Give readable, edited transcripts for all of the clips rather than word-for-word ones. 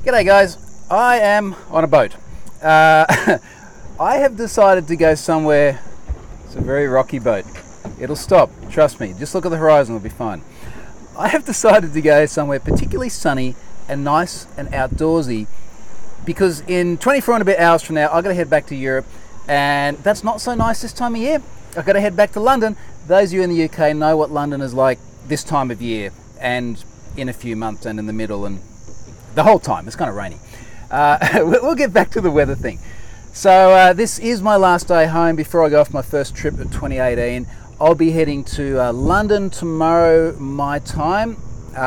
G'day guys, I am on a boat. I have decided to go somewhere. It's a very rocky boat. It'll stop, trust me, just look at the horizon, it'll be fine. I have decided to go somewhere particularly sunny and nice and outdoorsy because in 24 and a bit hours from now I've got to head back to Europe, and that's not so nice this time of year. I've got to head back to London. Those of you in the UK know what London is like this time of year and in a few months and in the middle and the whole time. It's kind of rainy. We'll get back to the weather thing. So this is my last day home before I go off my first trip of 2018. I'll be heading to London tomorrow my time.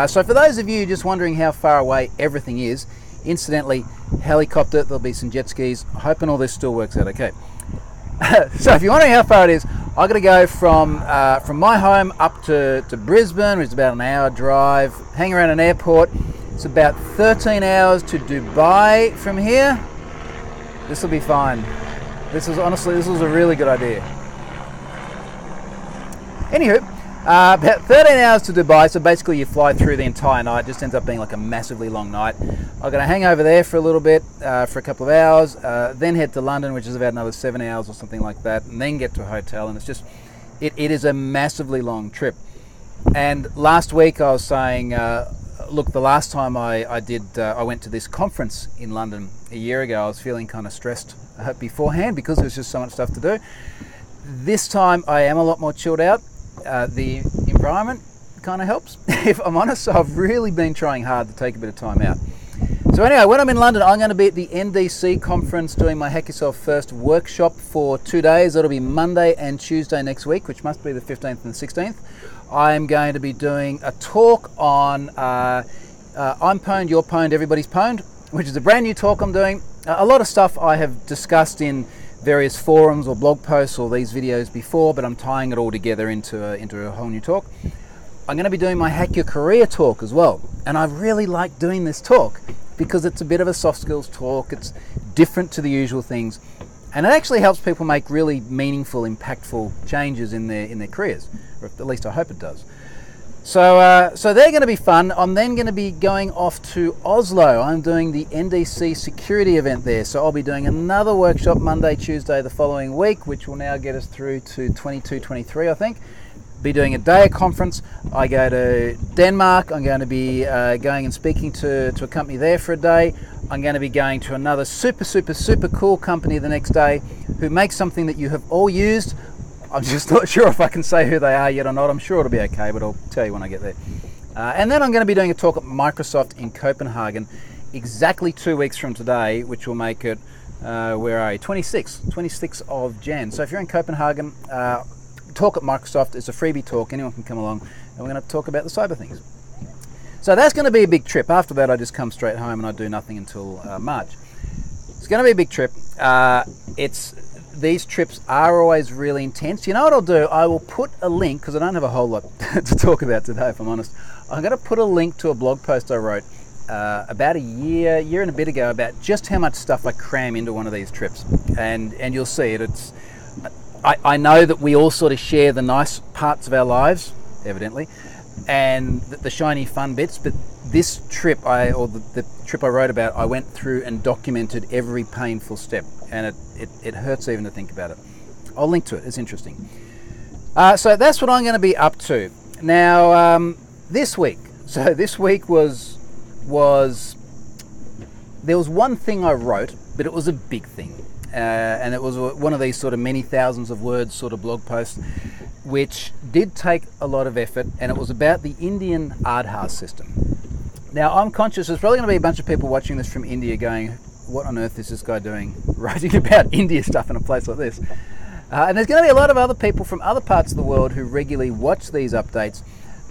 So for those of you just wondering how far away everything is, incidentally, helicopter, there'll be some jet skis, hoping all this still works out okay. So if you're wondering how far it is, I've got to go from my home up to Brisbane, which is about an hour drive, hang around an airport. It's about 13 hours to Dubai from here. This will be fine. This was a really good idea. Anywho, about 13 hours to Dubai, so basically you fly through the entire night. It just ends up being like a massively long night. I'm going to hang over there for a little bit, for a couple of hours, then head to London, which is about another 7 hours or something like that, and then get to a hotel. And it's just, it is a massively long trip. And last week I was saying, look, the last time I went to this conference in London a year ago, I was feeling kind of stressed beforehand because there was just so much stuff to do. This time I am a lot more chilled out. The environment kind of helps, if I'm honest. So I've really been trying hard to take a bit of time out. So anyway, when I'm in London, I'm going to be at the NDC conference doing my Hack Yourself First workshop for 2 days. That'll be Monday and Tuesday next week, which must be the 15th and 16th. I'm going to be doing a talk on I'm pwned, you're pwned, everybody's pwned, which is a brand new talk I'm doing. A lot of stuff I have discussed in various forums or blog posts or these videos before, but I'm tying it all together into a whole new talk. I'm going to be doing my Hack Your Career talk as well, and I really like doing this talk because it's a bit of a soft skills talk. It's different to the usual things, and it actually helps people make really meaningful, impactful changes in their careers, or at least I hope it does. So they're going to be fun. I'm then going to be going off to Oslo. I'm doing the NDC security event there, so I'll be doing another workshop Monday, Tuesday the following week, which will now get us through to 22, 23, I think. Be doing a day of conference. I go to Denmark. I'm going to be going and speaking to a company there for a day. I'm going to be going to another super cool company the next day who makes something that you have all used. I'm just not sure if I can say who they are yet or not. I'm sure it'll be okay, but I'll tell you when I get there. And then I'm going to be doing a talk at Microsoft in Copenhagen exactly 2 weeks from today, which will make it, where are you? 26th of Jan. So if you're in Copenhagen, talk at Microsoft. It's a freebie talk. Anyone can come along, and we're going to talk about the cyber things. So that's going to be a big trip. After that, I just come straight home and I do nothing until March. It's going to be a big trip. These trips are always really intense. You know what I'll do? I will put a link, because I don't have a whole lot to talk about today, if I'm honest. I'm going to put a link to a blog post I wrote about a year and a bit ago about just how much stuff I cram into one of these trips. And you'll see it. I know that we all sort of share the nice parts of our lives, evidently, and the shiny fun bits, but this trip, the trip I wrote about, I went through and documented every painful step, and it hurts even to think about it. I'll link to it, it's interesting. So that's what I'm going to be up to. Now, this week was there was one thing I wrote, but it was a big thing. And it was one of these sort of many thousands of words sort of blog posts, which did take a lot of effort, and it was about the Indian Aadhaar system. Now, I'm conscious there's probably going to be a bunch of people watching this from India going, what on earth is this guy doing writing about India stuff in a place like this? And there's going to be a lot of other people from other parts of the world who regularly watch these updates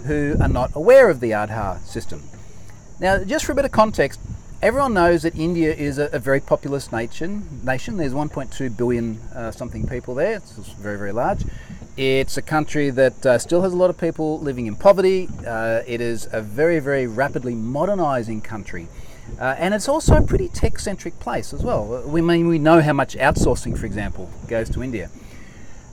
who are not aware of the Aadhaar system. Now, just for a bit of context, everyone knows that India is a very populous nation. There's 1.2 billion something people there. It's very, very large. It's a country that still has a lot of people living in poverty. It is a very, very rapidly modernizing country. And it's also a pretty tech-centric place as well. We know how much outsourcing, for example, goes to India.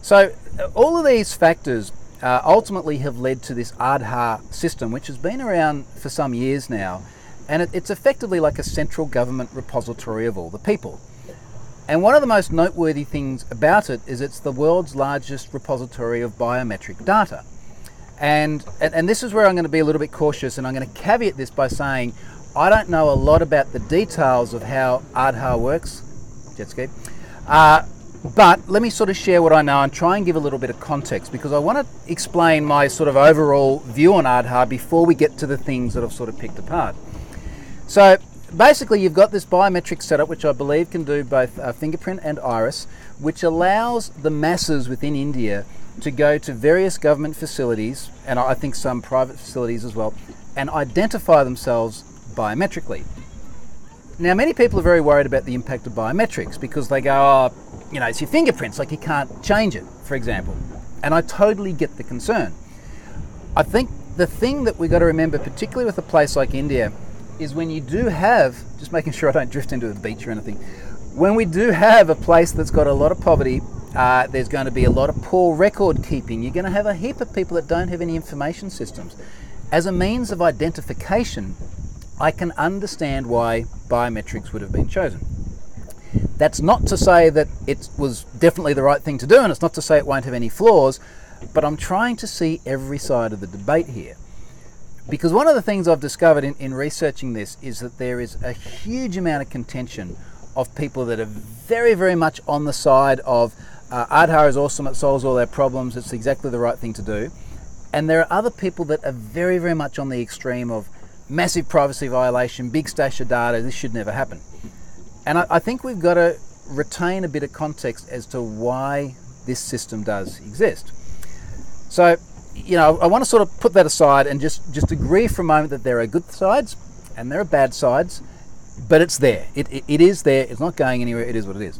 So all of these factors ultimately have led to this Aadhaar system, which has been around for some years now. and it's effectively like a central government repository of all the people. And one of the most noteworthy things about it is it's the world's largest repository of biometric data. And this is where I'm going to be a little bit cautious, and I'm going to caveat this by saying I don't know a lot about the details of how Aadhaar works, jet ski, but let me sort of share what I know and try and give a little bit of context, because I want to explain my sort of overall view on Aadhaar before we get to the things that I've sort of picked apart. So basically you've got this biometric setup which I believe can do both fingerprint and iris, which allows the masses within India to go to various government facilities, and I think some private facilities as well, and identify themselves biometrically. Now, many people are very worried about the impact of biometrics because they go, oh, you know, it's your fingerprints, like you can't change it, for example. And I totally get the concern. I think the thing that we've got to remember, particularly with a place like India, is when you do have, just making sure I don't drift into a beach or anything, when we do have a place that's got a lot of poverty, there's going to be a lot of poor record keeping. You're going to have a heap of people that don't have any information systems. As a means of identification, I can understand why biometrics would have been chosen. That's not to say that it was definitely the right thing to do, and it's not to say it won't have any flaws, but I'm trying to see every side of the debate here. Because one of the things I've discovered in researching this is that there is a huge amount of contention of people that are very, very much on the side of Aadhaar is awesome, it solves all our problems, it's exactly the right thing to do. And there are other people that are very, very much on the extreme of massive privacy violation, big stash of data, this should never happen. And I think we've got to retain a bit of context as to why this system does exist. So, you know, I want to sort of put that aside and just agree for a moment that there are good sides and there are bad sides, but it's there. It is there. It's not going anywhere. It is what it is.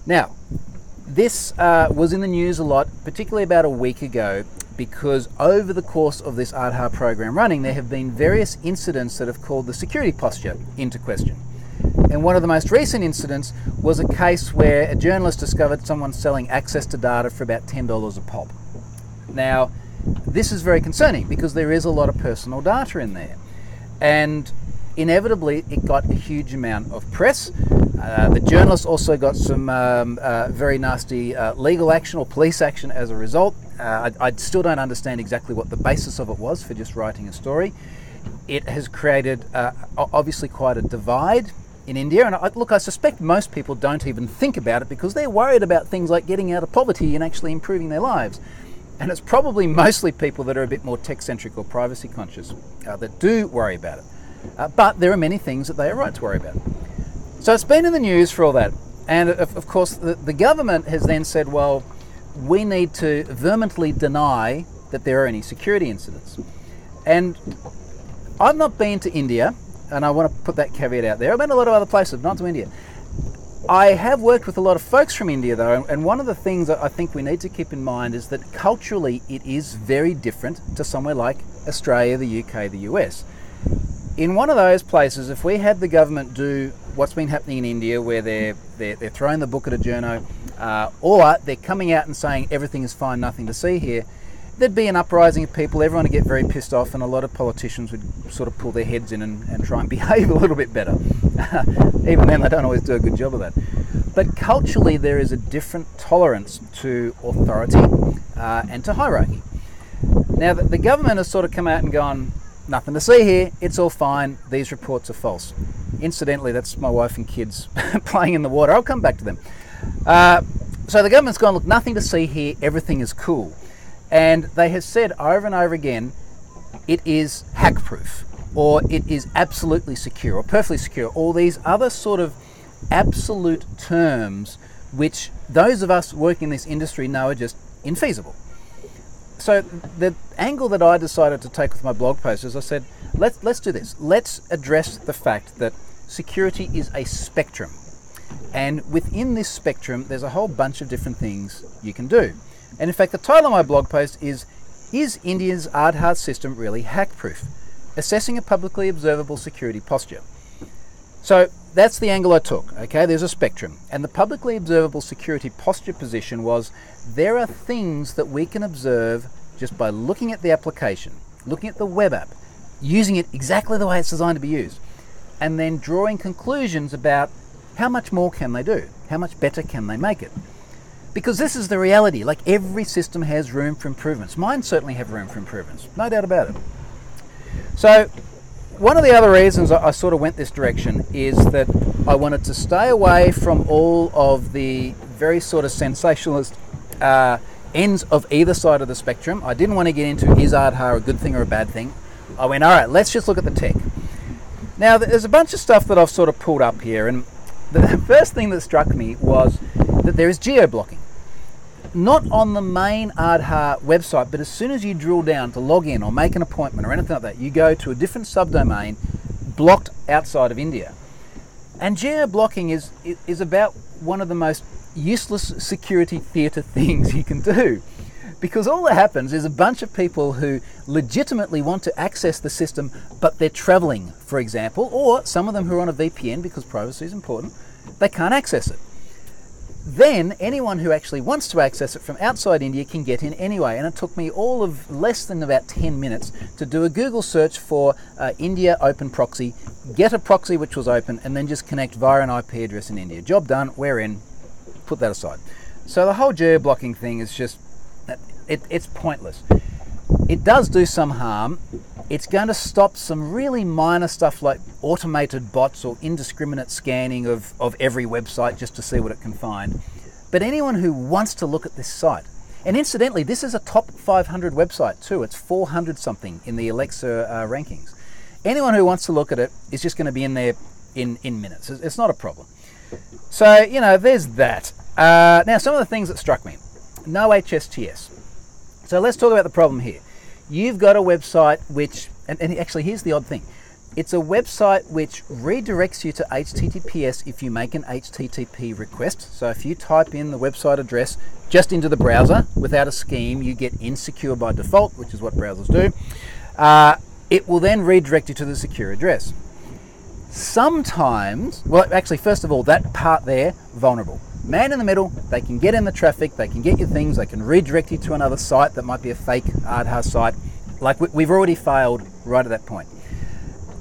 Now, this was in the news a lot, particularly about a week ago, because over the course of this Aadhaar program running, there have been various incidents that have called the security posture into question. And one of the most recent incidents was a case where a journalist discovered someone selling access to data for about $10 a pop. Now, this is very concerning because there is a lot of personal data in there. And inevitably, it got a huge amount of press. The journalist also got some very nasty legal action or police action as a result. I still don't understand exactly what the basis of it was for just writing a story. It has created obviously quite a divide in India, and I suspect most people don't even think about it because they're worried about things like getting out of poverty and actually improving their lives. And it's probably mostly people that are a bit more tech-centric or privacy conscious that do worry about it. But there are many things that they are right to worry about. So it's been in the news for all that. And of course, the government has then said, well, we need to vehemently deny that there are any security incidents. And I've not been to India, and I want to put that caveat out there. I've been to a lot of other places, not to India. I have worked with a lot of folks from India though, and one of the things that I think we need to keep in mind is that culturally it is very different to somewhere like Australia, the UK, the US. In one of those places, if we had the government do what's been happening in India, where they're throwing the book at a journo, or they're coming out and saying everything is fine, nothing to see here, there'd be an uprising of people, everyone would get very pissed off, and a lot of politicians would sort of pull their heads in and try and behave a little bit better. Even then, they don't always do a good job of that. But culturally, there is a different tolerance to authority and to hierarchy. Now, the government has sort of come out and gone, nothing to see here, it's all fine, these reports are false. Incidentally, that's my wife and kids playing in the water. I'll come back to them. So the government's gone, look, nothing to see here, everything is cool. And they have said over and over again, it is hack-proof, or it is absolutely secure, or perfectly secure, all these other sort of absolute terms which those of us working in this industry know are just infeasible. So the angle that I decided to take with my blog post is I said, let's do this. Let's address the fact that security is a spectrum. And within this spectrum, there's a whole bunch of different things you can do. And in fact, the title of my blog post is India's Aadhaar system really hack-proof? Assessing a publicly observable security posture. So that's the angle I took, okay? There's a spectrum. And the publicly observable security posture position was there are things that we can observe just by looking at the application, looking at the web app, using it exactly the way it's designed to be used, and then drawing conclusions about how much more can they do, how much better can they make it. Because this is the reality, like every system has room for improvements. Mine certainly have room for improvements, no doubt about it. So one of the other reasons I sort of went this direction is that I wanted to stay away from all of the very sort of sensationalist ends of either side of the spectrum. I didn't want to get into, is Aadhaar a good thing or a bad thing? I went, all right, let's just look at the tech. Now, there's a bunch of stuff that I've sort of pulled up here, and the first thing that struck me was that there is geo-blocking. Not on the main Aadhaar website, but as soon as you drill down to log in or make an appointment or anything like that, you go to a different subdomain blocked outside of India. And geo-blocking is about one of the most useless security theatre things you can do. Because all that happens is a bunch of people who legitimately want to access the system, but they're traveling, for example, or some of them who are on a VPN because privacy is important, they can't access it. Then anyone who actually wants to access it from outside India can get in anyway. And it took me all of less than about 10 minutes to do a Google search for India Open Proxy, get a proxy which was open, and then just connect via an IP address in India. Job done, we're in, put that aside. So the whole geo-blocking thing is just, it's pointless. It does do some harm. It's going to stop some really minor stuff like automated bots or indiscriminate scanning of every website just to see what it can find. But anyone who wants to look at this site, and incidentally, this is a top 500 website too. It's 400 something in the Alexa rankings. Anyone who wants to look at it is just going to be in there in minutes. It's not a problem. So, you know, there's that. Now, some of the things that struck me. No HSTS. So let's talk about the problem here. You've got a website which, and actually here's the odd thing, it's a website which redirects you to HTTPS if you make an HTTP request. So if you type in the website address just into the browser without a scheme, you get insecure by default, which is what browsers do. It will then redirect you to the secure address. Sometimes, well actually first of all, that part there, vulnerable. Man in the middle, they can get in the traffic, they can get your things, they can redirect you to another site that might be a fake Aadhaar site. Like we've already failed right at that point.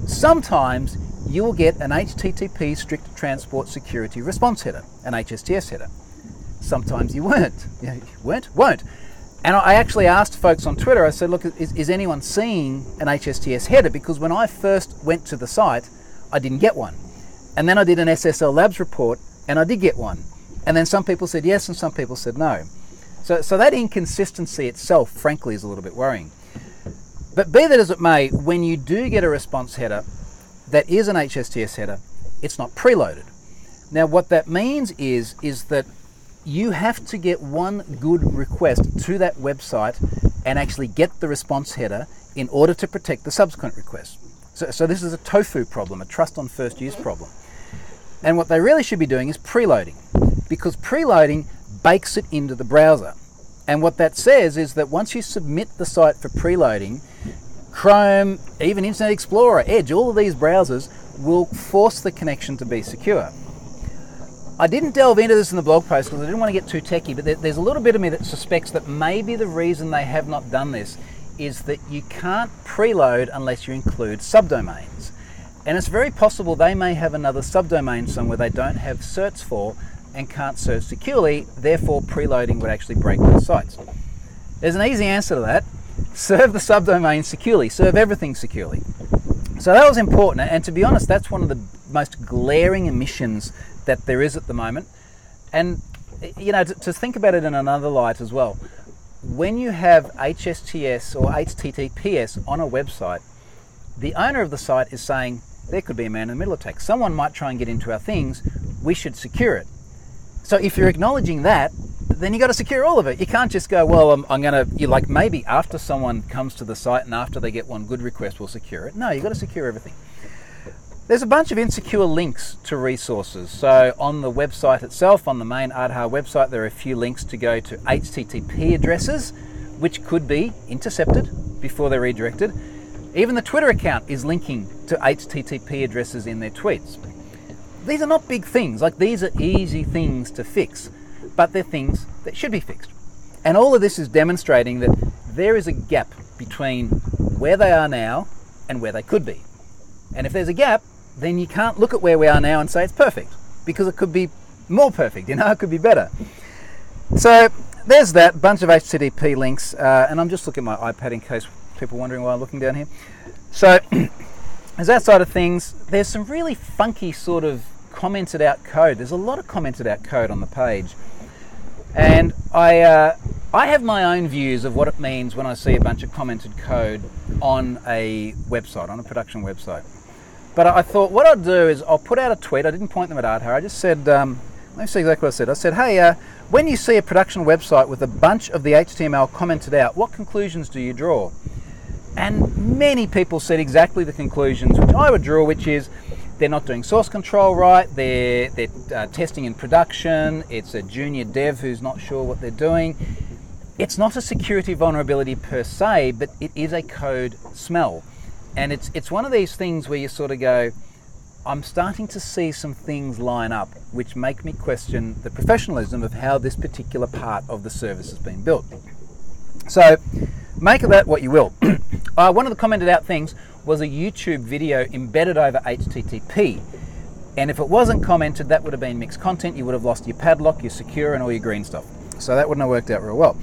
Sometimes you will get an HTTP strict transport security response header, an HSTS header. Sometimes you won't. And I actually asked folks on Twitter, I said, look, is anyone seeing an HSTS header? Because when I first went to the site, I didn't get one. And then I did an SSL Labs report and I did get one. And then some people said yes and some people said no. So that inconsistency itself, frankly, is a little bit worrying. But be that as it may, when you do get a response header that is an HSTS header, it's not preloaded. Now what that means is that you have to get one good request to that website and actually get the response header in order to protect the subsequent requests. So this is a tofu problem, a trust on first use problem. And what they really should be doing is preloading, because preloading bakes it into the browser. And what that says is that once you submit the site for preloading, Chrome, even Internet Explorer, Edge, all of these browsers will force the connection to be secure. I didn't delve into this in the blog post because I didn't want to get too techie, but there's a little bit of me that suspects that maybe the reason they have not done this is that you can't preload unless you include subdomains. And it's very possible they may have another subdomain somewhere they don't have certs for and can't search securely, therefore preloading would actually break those sites. There's an easy answer to that. Serve the subdomain securely, serve everything securely. So that was important, and to be honest, that's one of the most glaring omissions that there is at the moment. And you know, to think about it in another light as well, when you have HSTS or HTTPS on a website, the owner of the site is saying, there could be a man-in-the-middle attack. Someone might try and get into our things, we should secure it. So if you're acknowledging that, then you got to secure all of it. You can't just go, well, I'm going to, like maybe after someone comes to the site and after they get one good request, we'll secure it. No, you got to secure everything. There's a bunch of insecure links to resources. So on the website itself, on the main Aadhaar website, there are a few links to go to HTTP addresses, which could be intercepted before they're redirected. Even the Twitter account is linking to HTTP addresses in their tweets. These are not big things, like these are easy things to fix, but they're things that should be fixed. And all of this is demonstrating that there is a gap between where they are now and where they could be. And if there's a gap, then you can't look at where we are now and say it's perfect, because it could be more perfect, it could be better. So there's that bunch of HTTP links, and I'm just looking at my iPad in case people are wondering why I'm looking down here. So as that side of things, there's some really funky sort of commented out code. There's a lot of commented out code on the page, and I have my own views of what it means when I see a bunch of commented code on a website, on a production website. But I thought what I'd do is I'll put out a tweet. I didn't point them at Aadhaar. I just said, let me see exactly what I said. I said, hey, when you see a production website with a bunch of the HTML commented out, what conclusions do you draw? And many people said exactly the conclusions which I would draw, which is they're not doing source control right, they're testing in production, it's a junior dev who's not sure what they're doing. It's not a security vulnerability per se, but it is a code smell. And it's one of these things where you sort of go, I'm starting to see some things line up which make me question the professionalism of how this particular part of the service has been built. So make of that what you will. One of the commented out things was a YouTube video embedded over HTTP. And if it wasn't commented, that would have been mixed content. You would have lost your padlock, your secure, and all your green stuff. So that wouldn't have worked out real well.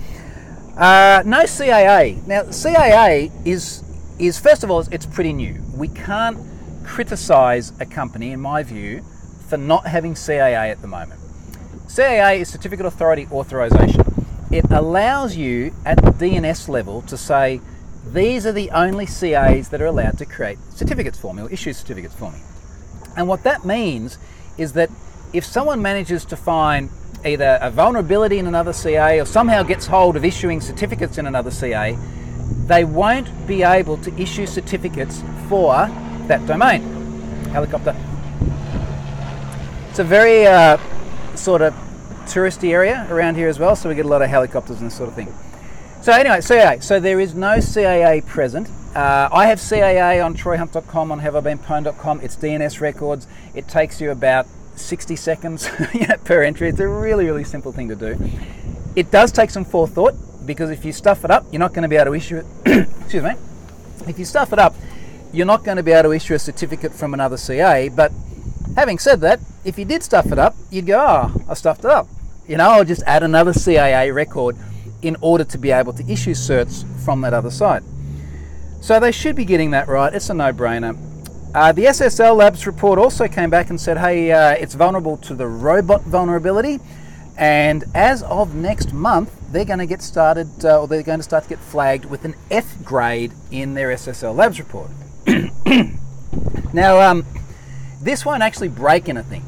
No CAA. Now, CAA is first of all, it's pretty new. We can't criticize a company, in my view, for not having CAA at the moment. CAA is Certificate Authority Authorization. It allows you at the DNS level to say, these are the only CAs that are allowed to create certificates for me or issue certificates for me. And what that means is that if someone manages to find either a vulnerability in another CA or somehow gets hold of issuing certificates in another CA, they won't be able to issue certificates for that domain. Helicopter. It's a very sort of touristy area around here as well, so we get a lot of helicopters and this sort of thing. So anyway, CAA. So there is no CAA present. I have CAA on troyhunt.com, on haveibeenpwned.com. It's DNS records. It takes you about 60 seconds per entry. It's a really, really simple thing to do. It does take some forethought, because if you stuff it up, you're not going to be able to issue it. Excuse me. If you stuff it up, you're not going to be able to issue a certificate from another CA. But having said that, if you did stuff it up, you'd go, oh, I stuffed it up. I'll just add another CAA record in order to be able to issue certs from that other site. So they should be getting that right. It's a no-brainer. The SSL Labs report also came back and said, hey, it's vulnerable to the robot vulnerability. And as of next month, they're going to get started, or they're going to start to get flagged with an F grade in their SSL Labs report. Now, this won't actually break anything.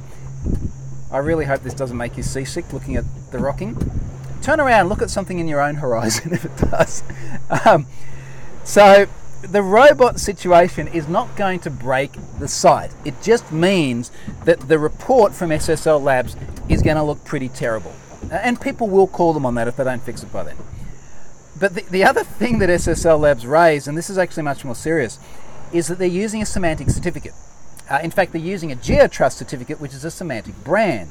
I really hope this doesn't make you seasick looking at the rocking. Turn around, look at something in your own horizon if it does. So the robot situation is not going to break the site. It just means that the report from SSL Labs is going to look pretty terrible. And people will call them on that if they don't fix it by then. But the other thing that SSL Labs raised, and this is actually much more serious, is that they're using a semantic certificate. In fact, they're using a GeoTrust certificate, which is a semantic brand.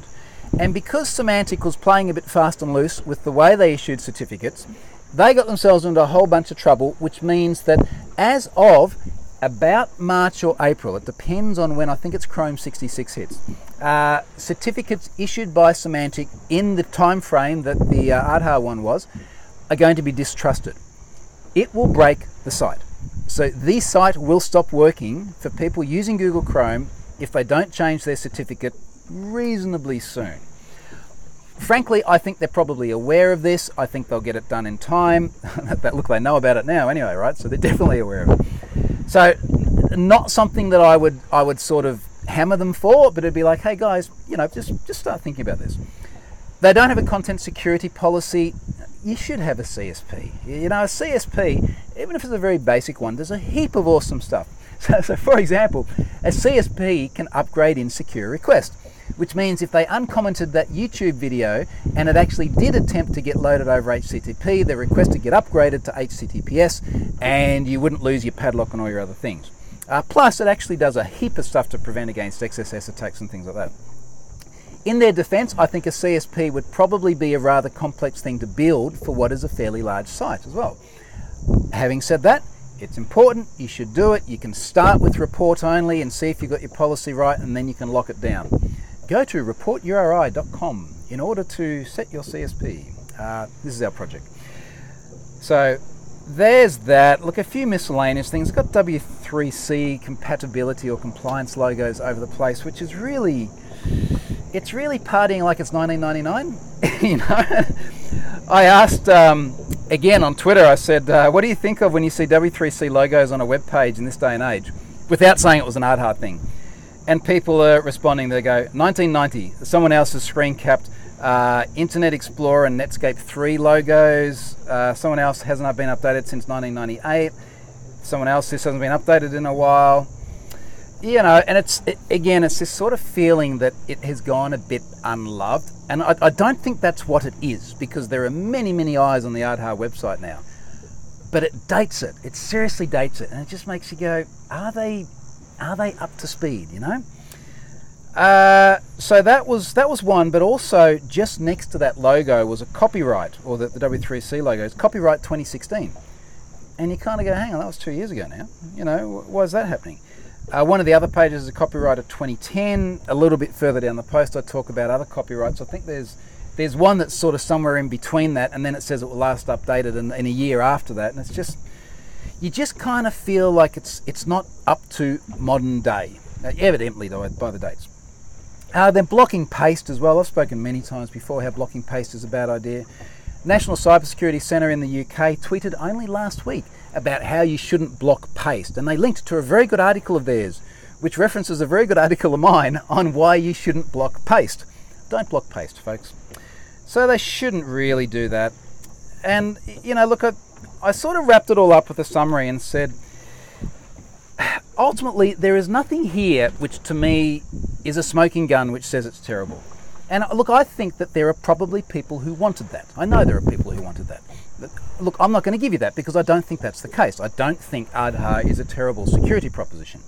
And because Semantic was playing a bit fast and loose with the way they issued certificates, they got themselves into a whole bunch of trouble, which means that as of about March or April, it depends on when, I think it's Chrome 66 hits, certificates issued by Semantic in the time frame that the Aadhaar one was, are going to be distrusted. It will break the site. So the site will stop working for people using Google Chrome if they don't change their certificate reasonably soon. Frankly, I think they're probably aware of this. I think they'll get it done in time. Look, they know about it now anyway, right? So they're definitely aware of it. So not something that I would sort of hammer them for, but it'd be like, hey guys, just start thinking about this. They don't have a content security policy. You should have a CSP. A CSP, even if it's a very basic one, there's a heap of awesome stuff. So for example, a CSP can upgrade in secure request, which means if they uncommented that YouTube video and it actually did attempt to get loaded over HTTP, the request would get upgraded to HTTPS and you wouldn't lose your padlock and all your other things. Plus, it actually does a heap of stuff to prevent against XSS attacks and things like that. In their defense, I think a CSP would probably be a rather complex thing to build for what is a fairly large site as well. Having said that, It's important, you should do it. You can start with report only and see if you've got your policy right, and then you can lock it down. Go to reporturi.com in order to set your CSP. This is our project. So there's that. Look, a few miscellaneous things. It's got W3C compatibility or compliance logos over the place, which is really, it's really partying like it's 1999. You know, I asked again on Twitter, I said, what do you think of when you see W3C logos on a web page in this day and age, without saying it was an Aadhaar thing? And people are responding. They go, 1990. Someone else has screen capped Internet Explorer and Netscape 3 logos. Someone else hasn't been updated since 1998. Someone else, this hasn't been updated in a while. You know, and again, it's this sort of feeling that it has gone a bit unloved. And I don't think that's what it is, because there are many, many eyes on the Aadhaar website now. But it dates it. It seriously dates it. And it just makes you go, are they up to speed, you know? So that was one, but also just next to that logo was a copyright, or the W3C logo is copyright 2016. And you kind of go, hang on, that was 2 years ago now. You know, why is that happening? One of the other pages is a copyright of 2010. A little bit further down the post, I talk about other copyrights. I think there's one that's sort of somewhere in between that, and then it says it will last updated in a year after that. And it's just, you just kind of feel like it's not up to modern day, evidently though by the dates. Then blocking paste as well. I've spoken many times before how blocking paste is a bad idea. National Cybersecurity Centre in the UK tweeted only last week about how you shouldn't block paste, and they linked to a very good article of theirs which references a very good article of mine on why you shouldn't block paste. Don't block paste, folks. So they shouldn't really do that. And you know, look, I sort of wrapped it all up with a summary and said, ultimately there is nothing here which to me is a smoking gun which says it's terrible. And look, I think that there are probably people who wanted that. I know there are people who wanted that. But look, I'm not going to give you that because I don't think that's the case. I don't think Aadhaar is a terrible security proposition.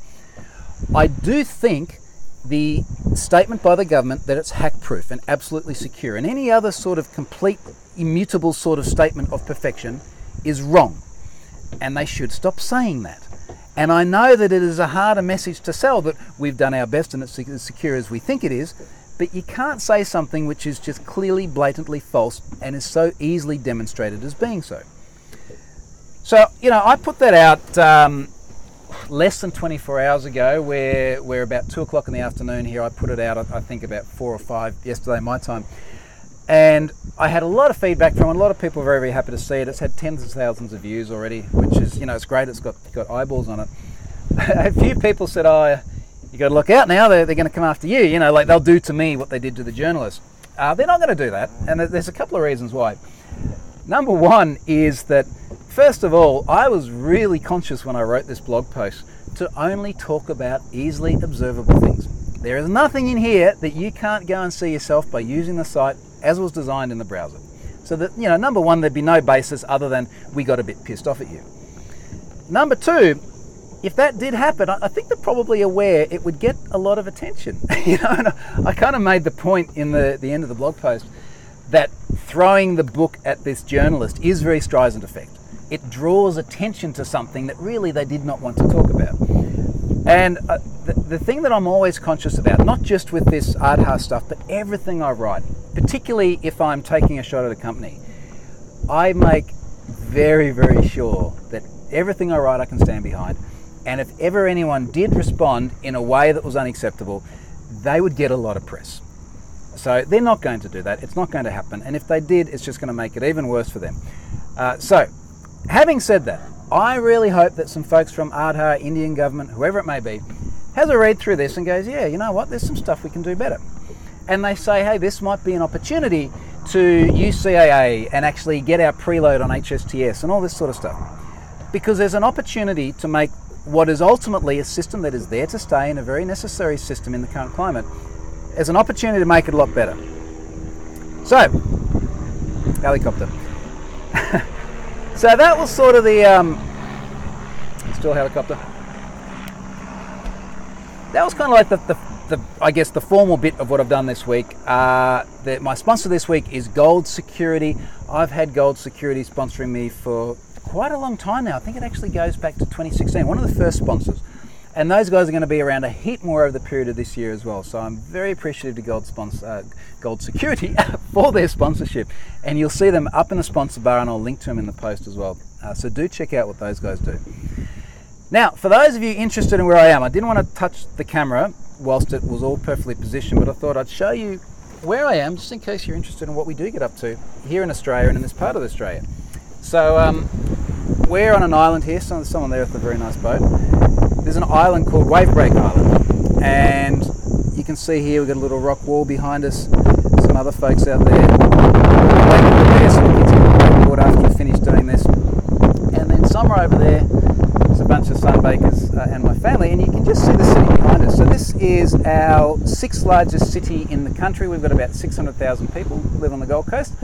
I do think the statement by the government that it's hack-proof and absolutely secure, and any other sort of complete, immutable sort of statement of perfection is wrong. And they should stop saying that. And I know that it is a harder message to sell, that we've done our best and it's as secure as we think it is, but you can't say something which is just clearly, blatantly false and is so easily demonstrated as being so. So, you know, I put that out less than 24 hours ago, where we're about 2 o'clock in the afternoon here. I put it out, I think, about 4 or 5 yesterday, my time. And I had a lot of feedback from it. A lot of people were very, very happy to see it. It's had tens of thousands of views already, which is, you know, it's great. It's got eyeballs on it. A few people said, oh, you got to look out now. They're going to come after you. You know, like they'll do to me what they did to the journalist. They're not going to do that. And there's a couple of reasons why. Number one is that, first of all, I was really conscious when I wrote this blog post to only talk about easily observable things. There is nothing in here that you can't go and see yourself by using the site as was designed in the browser. So that, you know, number one, there'd be no basis other than we got a bit pissed off at you. Number two, if that did happen, I think they're probably aware it would get a lot of attention. You know, and I kind of made the point in the end of the blog post that throwing the book at this journalist is very Streisand effect. It draws attention to something that really they did not want to talk about. And the thing that I'm always conscious about, not just with this Aadhaar stuff, but everything I write, particularly if I'm taking a shot at a company, I make very, very sure that everything I write I can stand behind. And if ever anyone did respond in a way that was unacceptable, they would get a lot of press. So they're not going to do that. It's not going to happen. And if they did, it's just going to make it even worse for them. So having said that, I really hope that some folks from Aadhaar, Indian government, whoever it may be, has a read through this and goes, yeah, you know what, there's some stuff we can do better. And they say, hey, this might be an opportunity to use CAA and actually get our preload on HSTS and all this sort of stuff. Because there's an opportunity to make what is ultimately a system that is there to stay and a very necessary system in the current climate, as an opportunity to make it a lot better. So, helicopter. So that was sort of the, still helicopter. That was kind of like the I guess the formal bit of what I've done this week. My sponsor this week is Gold Security. I've had Gold Security sponsoring me for for quite a long time now. I think it actually goes back to 2016, one of the first sponsors. And those guys are going to be around a heap more over the period of this year as well. So I'm very appreciative to Gold Security for their sponsorship. And you'll see them up in the sponsor bar, and I'll link to them in the post as well. So do check out what those guys do. Now, for those of you interested in where I am, I didn't want to touch the camera whilst it was all perfectly positioned, but I thought I'd show you where I am, just in case you're interested in what we do get up to here in Australia and in this part of Australia. So we're on an island here, so there's someone there with a very nice boat. There's an island called Wavebreak Island, and you can see here we've got a little rock wall behind us, some other folks out there. There, so the kids can wakeboard after we finish doing this. And then somewhere over there's a bunch of sunbakers and my family, and you can just see the city behind us. So this is our 6th largest city in the country. We've got about 600,000 people live on the Gold Coast,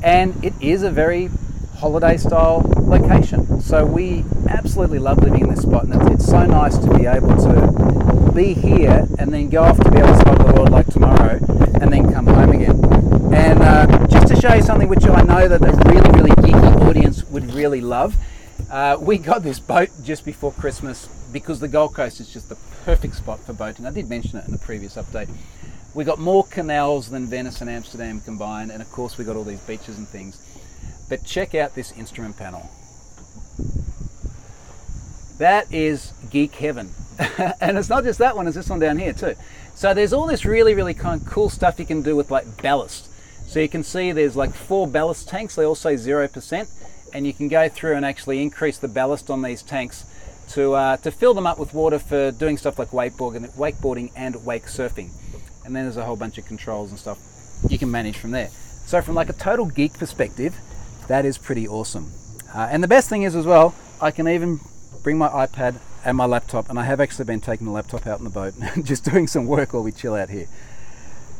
and it is a very holiday style location. So we absolutely love living in this spot, and it's so nice to be able to be here and then go off to the other side of the world like tomorrow and then come home again. And just to show you something which I know that the really geeky audience would really love, we got this boat just before Christmas because the Gold Coast is just the perfect spot for boating. I did mention it in a previous update. We got more canals than Venice and Amsterdam combined, and of course we got all these beaches and things. But check out this instrument panel. That is geek heaven. And it's not just that one, it's this one down here too. So there's all this really kind of cool stuff you can do with like ballast. So you can see there's like 4 ballast tanks, they all say 0%, and you can go through and actually increase the ballast on these tanks to fill them up with water for doing stuff like wakeboarding and wake surfing. And then there's a whole bunch of controls and stuff you can manage from there. So from like a total geek perspective, that is pretty awesome. And the best thing is as well, I can even bring my iPad and my laptop, and I have actually been taking the laptop out in the boat just doing some work while we chill out here.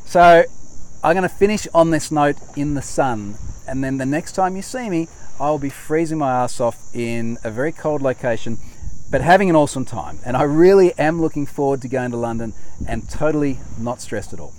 So I'm going to finish on this note in the sun, and then the next time you see me, I'll be freezing my ass off in a very cold location, but having an awesome time. And I really am looking forward to going to London and totally not stressed at all.